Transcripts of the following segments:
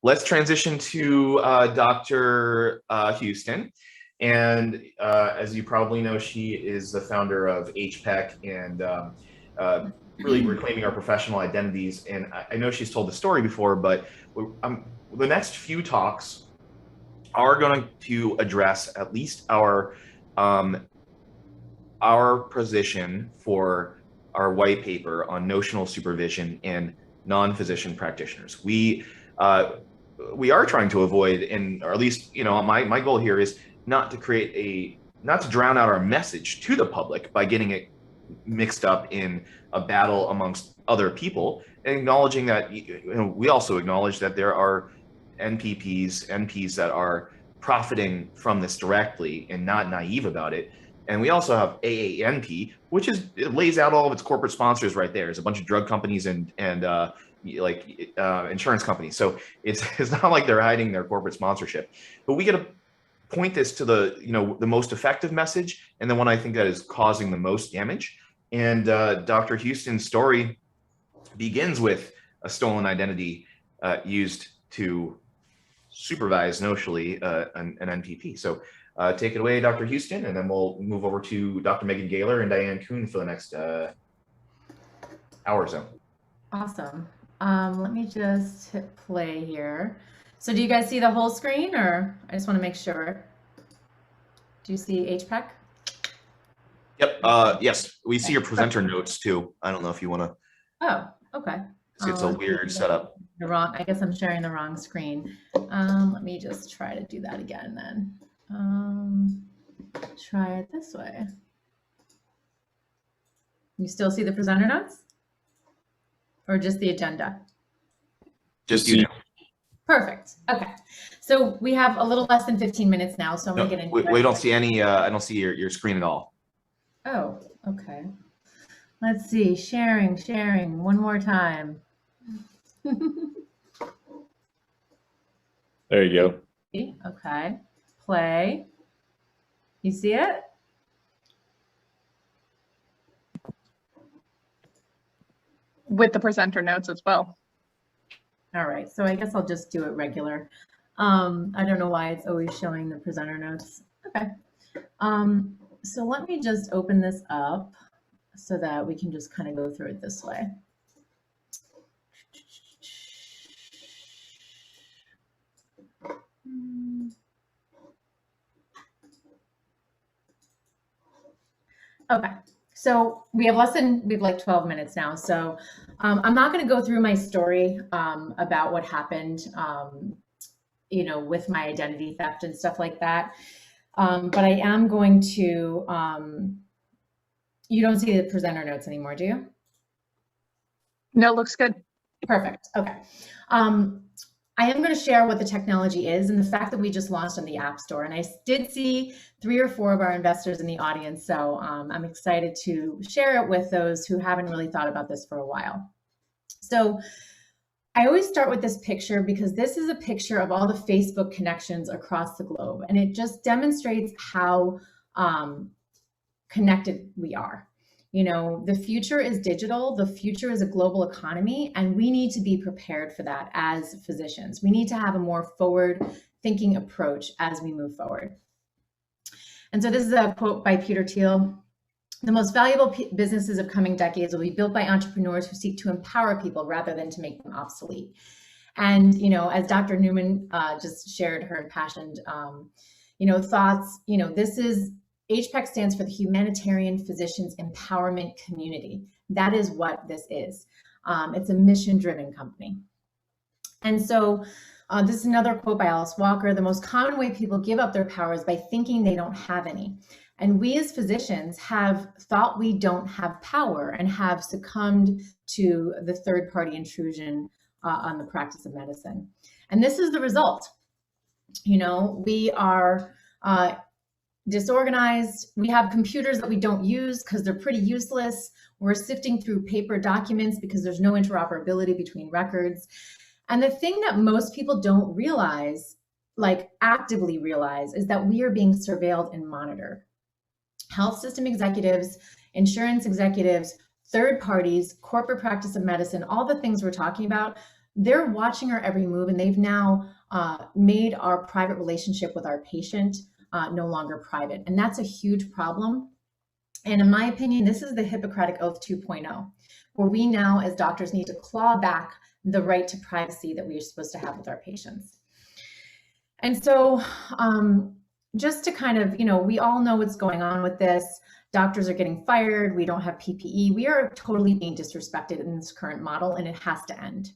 Let's transition to Dr. Houston. And as you probably know, she is the founder of HPEC and really reclaiming our professional identities. And I know she's told the story before, but the next few talks are going to address at least our position for our white paper on notional supervision and non-physician practitioners. We are trying to avoid, or at least, my goal here is not to drown out our message to the public by getting it mixed up in a battle amongst other people, and acknowledging that, we also acknowledge that there are NPs that are profiting from this directly and not naive about it. And we also have AANP, which it lays out all of its corporate sponsors right there. There's a bunch of drug companies and insurance companies. So it's not like they're hiding their corporate sponsorship. But we got to point this to the most effective message, and the one I think that is causing the most damage. And Dr. Houston's story begins with a stolen identity used to supervise notionally an NPP. So take it away, Dr. Houston, and then we'll move over to Dr. Megan Gaylor and Diane Kuhn for the next hour or so. Awesome. Let me just hit play here. So do you guys see the whole screen, or I just want to make sure? Do you see HPEC? Yep. Yes, we see your presenter notes too. I don't know if you want to. Oh, okay. See, it's a weird setup. I guess I'm sharing the wrong screen. Let me just try to do that again then. Try it this way. You still see the presenter notes? Or just the agenda? Just you. Perfect. Okay. So we have a little less than 15 minutes now, so I'm going to get into we don't see any, I don't see your screen at all. Oh, okay. Let's see. Sharing one more time. There you go. Okay. Play. You see it? With the presenter notes as well. All right. So I guess I'll just do it regular. I don't know why it's always showing the presenter notes. Okay. So let me just open this up so that we can just kind of go through it this way. Okay, so we have like 12 minutes now. So I'm not going to go through my story about what happened, with my identity theft and stuff like that. But I am going to, you don't see the presenter notes anymore, do you? No, looks good. Perfect. Okay. I am going to share what the technology is and the fact that we just launched on the App Store. And I did see 3 or 4 of our investors in the audience. So I'm excited to share it with those who haven't really thought about this for a while. So I always start with this picture because this is a picture of all the Facebook connections across the globe. And it just demonstrates how connected we are. The future is digital, the future is a global economy, and we need to be prepared for that as physicians. We need to have a more forward-thinking approach as we move forward. And so this is a quote by Peter Thiel. The most valuable businesses of coming decades will be built by entrepreneurs who seek to empower people rather than to make them obsolete. And, as Dr. Newman just shared her impassioned, thoughts, this is HPEC stands for the Humanitarian Physicians Empowerment Community. That is what this is. It's a mission-driven company. And so this is another quote by Alice Walker. The most common way people give up their power is by thinking they don't have any. And we as physicians have thought we don't have power and have succumbed to the third-party intrusion on the practice of medicine. And this is the result. We are disorganized. We have computers that we don't use because they're pretty useless. We're sifting through paper documents because there's no interoperability between records. And the thing that most people don't realize, like actively realize, is that we are being surveilled and monitored. Health system executives, insurance executives, third parties, corporate practice of medicine, all the things we're talking about, they're watching our every move, and they've now made our private relationship with our patient no longer private. And that's a huge problem. And in my opinion, this is the Hippocratic Oath 2.0, where we now as doctors need to claw back the right to privacy that we are supposed to have with our patients. And so just to kind of, we all know what's going on with this. Doctors are getting fired. We don't have PPE. We are totally being disrespected in this current model, and it has to end.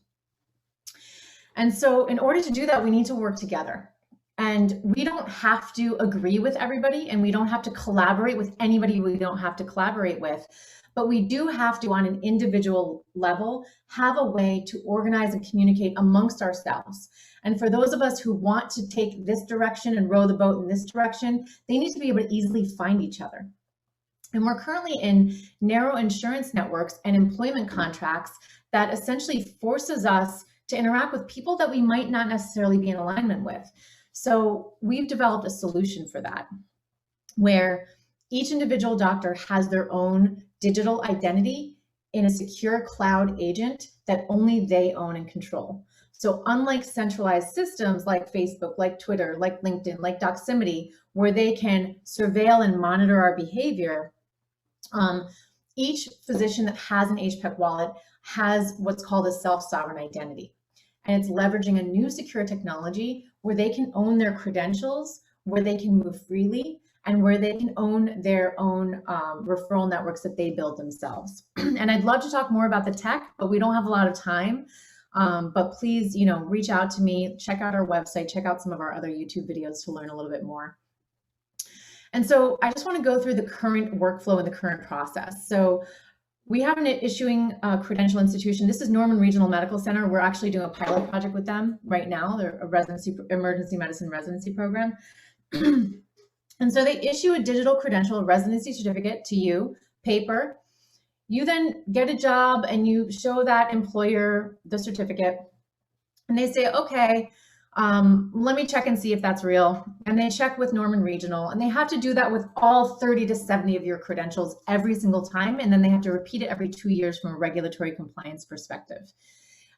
And so in order to do that, we need to work together. And we don't have to agree with everybody, and we don't have to collaborate with anybody we don't have to collaborate with. But we do have to, on an individual level, have a way to organize and communicate amongst ourselves. And for those of us who want to take this direction and row the boat in this direction, they need to be able to easily find each other. And we're currently in narrow insurance networks and employment contracts that essentially forces us to interact with people that we might not necessarily be in alignment with. So we've developed a solution for that, where each individual doctor has their own digital identity in a secure cloud agent that only they own and control. So unlike centralized systems like Facebook, like Twitter, like LinkedIn, like Doximity, where they can surveil and monitor our behavior, each physician that has an HPEC wallet has what's called a self-sovereign identity. And it's leveraging a new secure technology where they can own their credentials, where they can move freely, and where they can own their own referral networks that they build themselves. And I'd love to talk more about the tech, but we don't have a lot of time. But please, reach out to me, check out our website, check out some of our other YouTube videos to learn a little bit more. And so I just want to go through the current workflow and the current process. So we have an issuing credential institution. This is Norman Regional Medical Center. We're actually doing a pilot project with them right now. They're a emergency medicine residency program. And so they issue a digital credential, a residency certificate to you, paper. You then get a job and you show that employer the certificate. And they say, okay, let me check and see if that's real. And they check with Norman Regional, and they have to do that with all 30 to 70 of your credentials every single time. And then they have to repeat it every 2 years from a regulatory compliance perspective.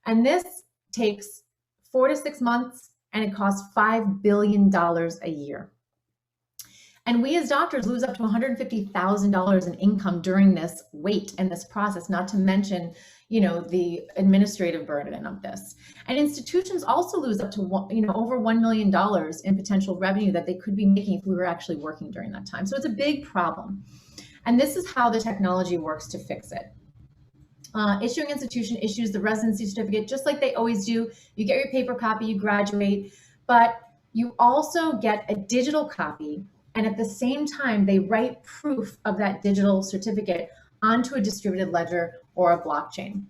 And this takes 4 to 6 months, and it costs $5 billion a year. And we as doctors lose up to $150,000 in income during this wait and this process, not to mention, the administrative burden of this. And institutions also lose up to, over $1 million in potential revenue that they could be making if we were actually working during that time. So it's a big problem. And this is how the technology works to fix it. Issuing institution issues the residency certificate, just like they always do. You get your paper copy, you graduate, but you also get a digital copy. And at the same time, they write proof of that digital certificate onto a distributed ledger or a blockchain.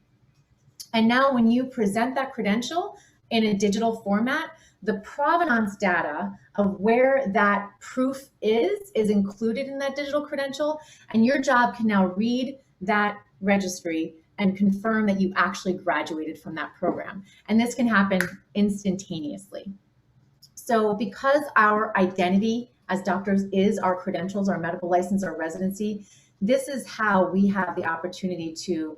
And now when you present that credential in a digital format, the provenance data of where that proof is included in that digital credential. And your job can now read that registry and confirm that you actually graduated from that program. And this can happen instantaneously. So because our identity as doctors is our credentials, our medical license, our residency, this is how we have the opportunity to,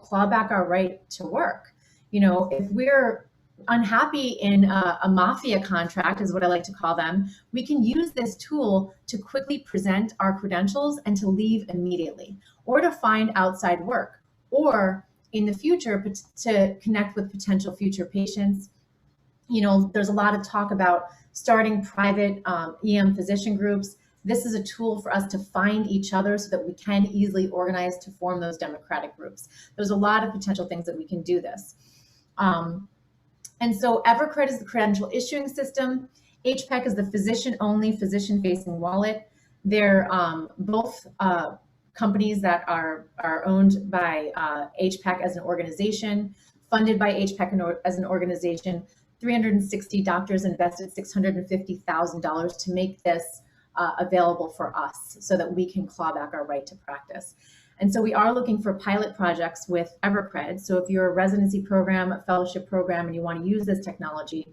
claw back our right to work. If we're unhappy in a mafia contract, is what I like to call them, we can use this tool to quickly present our credentials and to leave immediately, or to find outside work, or in the future to connect with potential future patients. There's a lot of talk about starting private EM physician groups. This is a tool for us to find each other so that we can easily organize to form those democratic groups. There's a lot of potential things that we can do this. And so Evercred is the credential issuing system. HPEC is the physician-only, physician-facing wallet. They're both companies that are owned by HPEC as an organization, funded by HPEC as an organization. 360 doctors invested $650,000 to make this available for us so that we can claw back our right to practice. And so we are looking for pilot projects with Evercred. So if you're a residency program, a fellowship program, and you want to use this technology,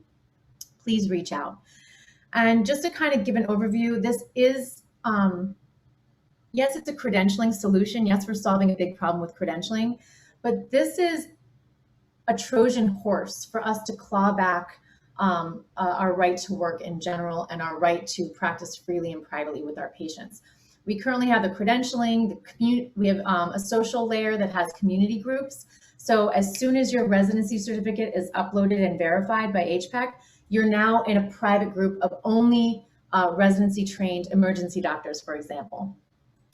please reach out. And just to kind of give an overview, this is, yes, it's a credentialing solution. Yes, we're solving a big problem with credentialing, but this is a Trojan horse for us to claw back our right to work in general and our right to practice freely and privately with our patients. We currently have the credentialing, we have a social layer that has community groups. So as soon as your residency certificate is uploaded and verified by HPEC, you're now in a private group of only residency trained emergency doctors, for example.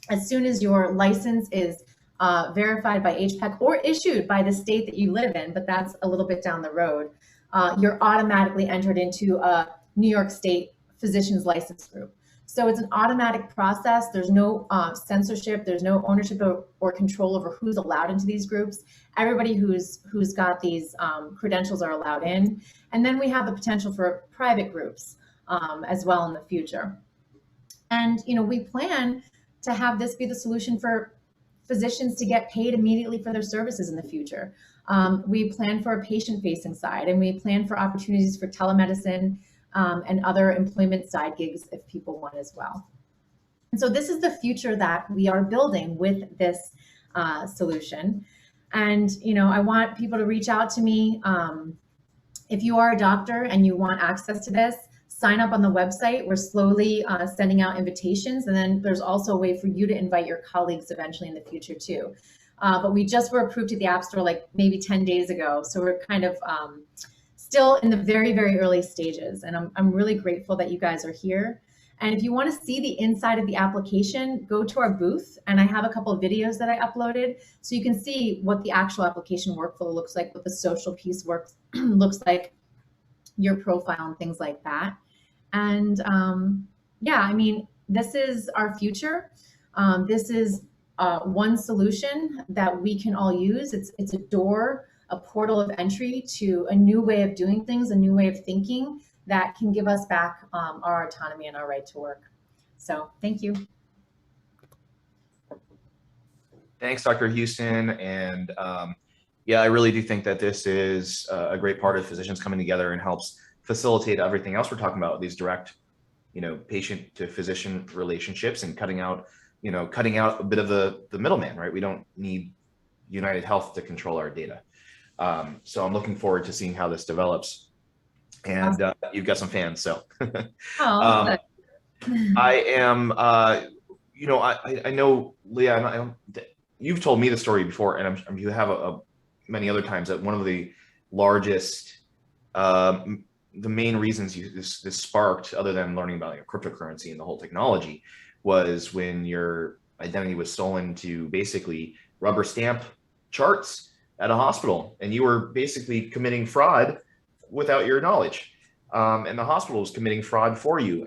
As soon as your license is verified by HPEC or issued by the state that you live in, but that's a little bit down the road, you're automatically entered into a New York State physician's license group. So it's an automatic process. There's no censorship. There's no ownership or control over who's allowed into these groups. Everybody who's got these credentials are allowed in. And then we have the potential for private groups as well in the future. And we plan to have this be the solution for physicians to get paid immediately for their services in the future. We plan for a patient-facing side, and we plan for opportunities for telemedicine and other employment side gigs if people want as well. And so this is the future that we are building with this solution. And I want people to reach out to me. If you are a doctor and you want access to this, sign up on the website. We're slowly sending out invitations. And then there's also a way for you to invite your colleagues eventually in the future too. But we just were approved at the App Store like maybe 10 days ago. So we're kind of still in the very, very early stages. And I'm really grateful that you guys are here. And if you want to see the inside of the application, go to our booth. And I have a couple of videos that I uploaded so you can see what the actual application workflow looks like, what the social piece looks like, your profile and things like that. And yeah, I mean, this is our future. This is one solution that we can all use. It's a door, a portal of entry to a new way of doing things, a new way of thinking that can give us back our autonomy and our right to work. So thank you. Thanks, Dr. Houston. And yeah, I really do think that this is a great part of physicians coming together and helps facilitate everything else we're talking about, these direct, patient to physician relationships and cutting out a bit of the middleman, right? We don't need United Health to control our data. So I'm looking forward to seeing how this develops. And you've got some fans, so. I am, I know, Leah, you've told me the story before, and you have many other times that one of the largest, the main reasons this sparked, other than learning about cryptocurrency and the whole technology, was when your identity was stolen to basically rubber stamp charts at a hospital, and you were basically committing fraud without your knowledge, and the hospital was committing fraud for you.